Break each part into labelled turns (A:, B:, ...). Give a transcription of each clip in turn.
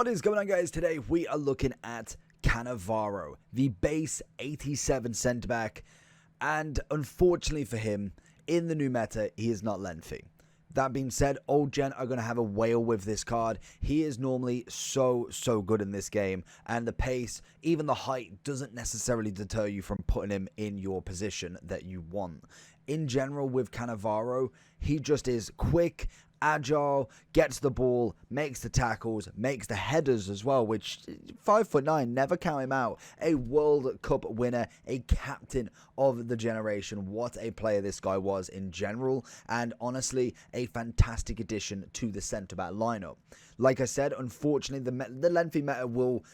A: What is going on, guys? Today we are looking at Cannavaro, the base 87 centre-back, and unfortunately for him, in the new meta, he is not lengthy. That being said, old gen are going to have a whale with this card. He is normally so good in this game, and the pace, even the height, doesn't necessarily deter you from putting him in your position that you want. In general, with Cannavaro, he just is quick, agile, gets the ball, makes the tackles, makes the headers as well, which 5'9", never count him out. A World Cup winner, a captain of the generation. What a player this guy was in general, and honestly, a fantastic addition to the centre-back lineup. Like I said, unfortunately, the lengthy meta will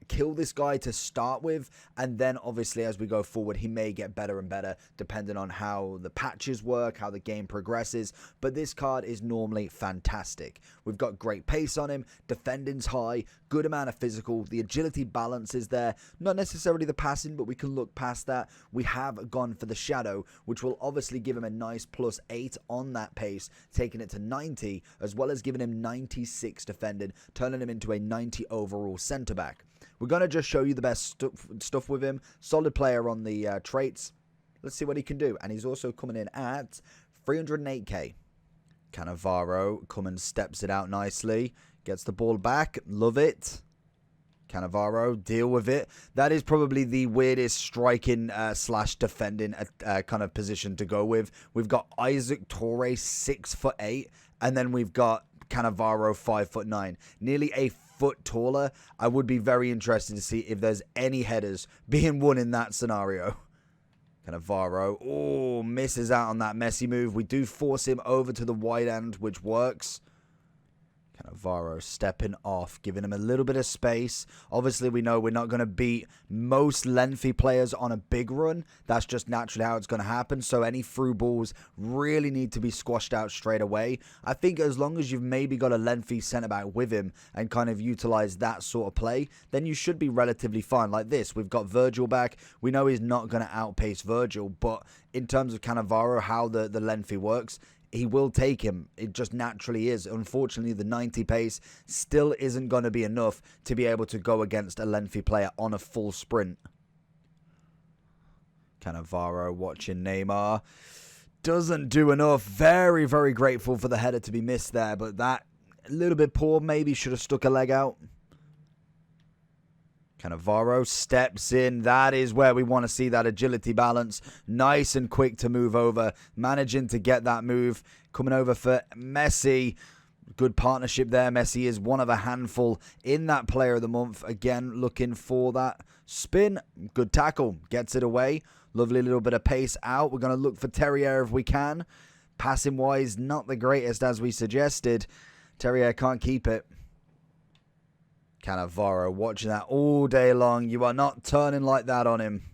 A: kill this guy to start with, and then obviously as we go forward he may get better and better depending on how the patches work, how the game progresses. But this card is normally fantastic. We've got great pace on him, defending's high, good amount of physical, the agility balance is there, not necessarily the passing, but we can look past that. We have gone for the shadow, which will obviously give him a nice +8 on that pace, taking it to 90, as well as giving him 96 defending, turning him into a 90 overall centre back. We're going to just show you the best stuff with him. Solid player on the traits. Let's see what he can do. And he's also coming in at 308k. Cannavaro come and steps it out nicely. Gets the ball back. Love it. Cannavaro, deal with it. That is probably the weirdest striking slash defending kind of position to go with. We've got Isaac Torre 6'8", and then we've got Cannavaro 5'9", nearly a foot taller. I would be very interested to see if there's any headers being won in that scenario. Cannavaro, oh, misses out on that messy move. We do force him over to the wide end, which works. Cannavaro stepping off, giving him a little bit of space. Obviously, we know we're not going to beat most lengthy players on a big run. That's just naturally how it's going to happen. So any through balls really need to be squashed out straight away. I think as long as you've maybe got a lengthy centre-back with him and kind of utilize that sort of play, then you should be relatively fine. Like this, we've got Virgil back. We know he's not going to outpace Virgil, but in terms of Cannavaro, how the lengthy works, he will take him. It just naturally is. Unfortunately, the 90 pace still isn't going to be enough to be able to go against a lengthy player on a full sprint. Cannavaro watching Neymar. Doesn't do enough. Very grateful for the header to be missed there, but that a little bit poor. Maybe should have stuck a leg out. Cannavaro steps in. That is where we want to see that agility balance. Nice and quick to move over. Managing to get that move. Coming over for Messi. Good partnership there. Messi is one of a handful in that player of the month. Again, looking for that spin. Good tackle. Gets it away. Lovely little bit of pace out. We're going to look for Terrier if we can. Passing wise, not the greatest as we suggested. Terrier can't keep it. Cannavaro watching that all day long. You are not turning like that on him.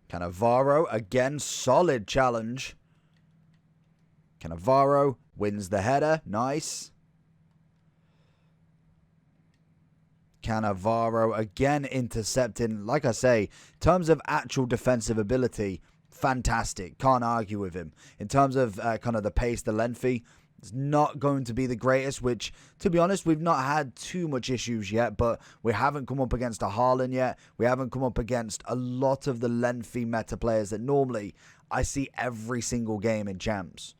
A: Cannavaro, again, solid challenge. Cannavaro wins the header. Nice. Cannavaro again intercepting. Like I say, in terms of actual defensive ability, fantastic. Can't argue with him. In terms of kind of the pace, the lengthy, it's not going to be the greatest, which, to be honest, we've not had too much issues yet, but we haven't come up against a Haaland yet. We haven't come up against a lot of the lengthy meta players that normally I see every single game in champs.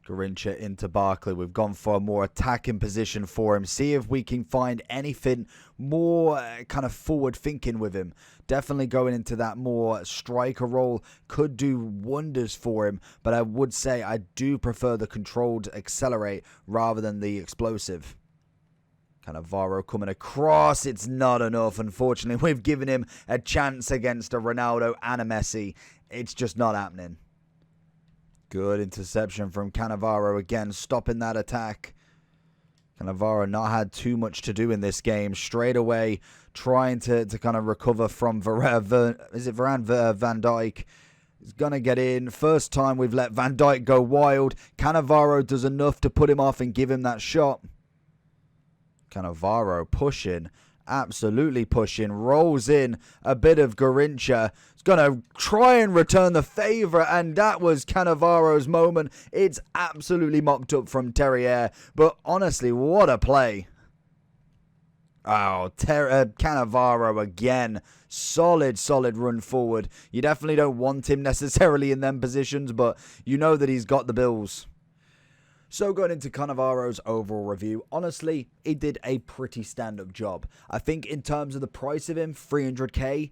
A: Garincha into Barkley. We've gone for a more attacking position for him. See if we can find anything more kind of forward thinking with him. Definitely going into that more striker role could do wonders for him. But I would say I do prefer the controlled accelerate rather than the explosive. Cannavaro coming across. It's not enough. Unfortunately, we've given him a chance against a Ronaldo and a Messi. It's just not happening. Good interception from Cannavaro again, stopping that attack. Cannavaro not had too much to do in this game. Straight away, trying to kind of recover from Van Dijk. He's going to get in. First time we've let Van Dijk go wild. Cannavaro does enough to put him off and give him that shot. Cannavaro pushing. Absolutely pushing. Rolls in a bit of Garincha. It's going to try and return the favour, and that was Cannavaro's moment. It's absolutely mocked up from Terrier, but honestly, what a play. Oh, Cannavaro again. Solid run forward. You definitely don't want him necessarily in them positions, but you know that he's got the bills. So going into Cannavaro's overall review, honestly, he did a pretty stand-up job. I think in terms of the price of him, 300k,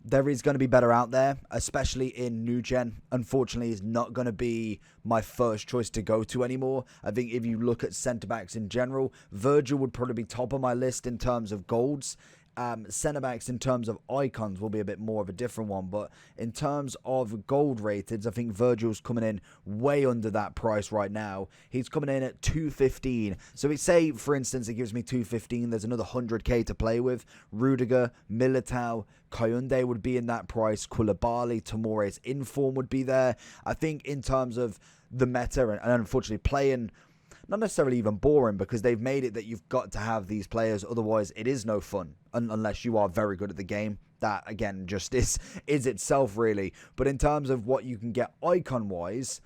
A: there is going to be better out there, especially in new gen. Unfortunately, he's not going to be my first choice to go to anymore. I think if you look at centre-backs in general, Virgil would probably be top of my list in terms of golds. Centre-backs in terms of icons will be a bit more of a different one, but in terms of gold rateds, I think Virgil's coming in way under that price right now. He's coming in at 215. So we say, for instance, it gives me 215. There's another 100k to play with. Rudiger, Militao, Kounde would be in that price. Koulibaly, Tomori's inform would be there. I think in terms of the meta and unfortunately playing, not necessarily even boring, because they've made it that you've got to have these players, otherwise it is no fun unless you are very good at the game. That again just is itself really. But in terms of what you can get icon wise,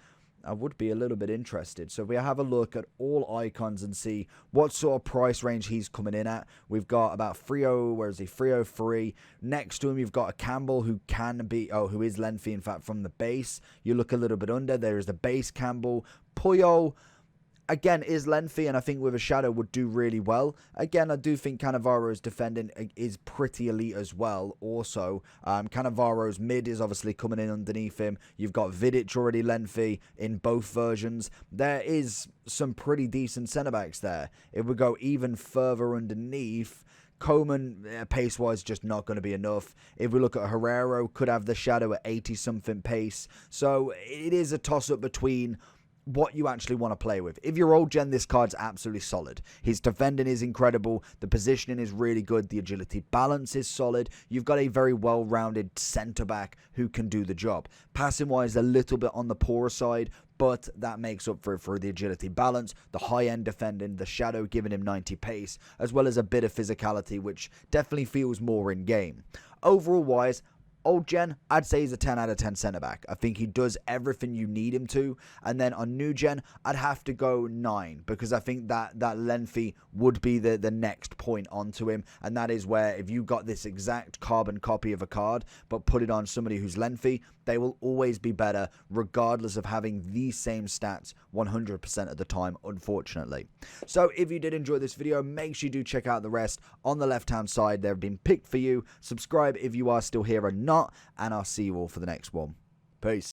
A: I would be a little bit interested. So if we have a look at all icons and see what sort of price range he's coming in at. We've got about 303. Next to him, you've got a Campbell who who is lengthy, in fact, from the base. You look a little bit under, there is the base Campbell. Puyol, again, is lengthy, and I think with a shadow would do really well. Again, I do think Cannavaro's defending is pretty elite as well. Also, Cannavaro's mid is obviously coming in underneath him. You've got Vidic already lengthy in both versions. There is some pretty decent centre-backs there. If we go even further underneath, Coman, pace-wise, just not going to be enough. If we look at Herrero, could have the shadow at 80-something pace. So it is a toss-up between what you actually want to play with. If you're old gen, this card's absolutely solid. His defending is incredible. The positioning is really good. The agility balance is solid. You've got a very well-rounded centre-back who can do the job. Passing-wise, a little bit on the poorer side, but that makes up for the agility balance, the high-end defending, the shadow giving him 90 pace, as well as a bit of physicality, which definitely feels more in-game. Overall-wise, old gen, I'd say he's a 10 out of 10 centre-back. I think he does everything you need him to. And then on new gen, I'd have to go 9, because I think that lengthy would be the next point onto him. And that is where if you got this exact carbon copy of a card, but put it on somebody who's lengthy, they will always be better, regardless of having these same stats 100% of the time, unfortunately. So if you did enjoy this video, make sure you do check out the rest on the left-hand side. They've been picked for you. Subscribe if you are still here or not, and I'll see you all for the next one. Peace.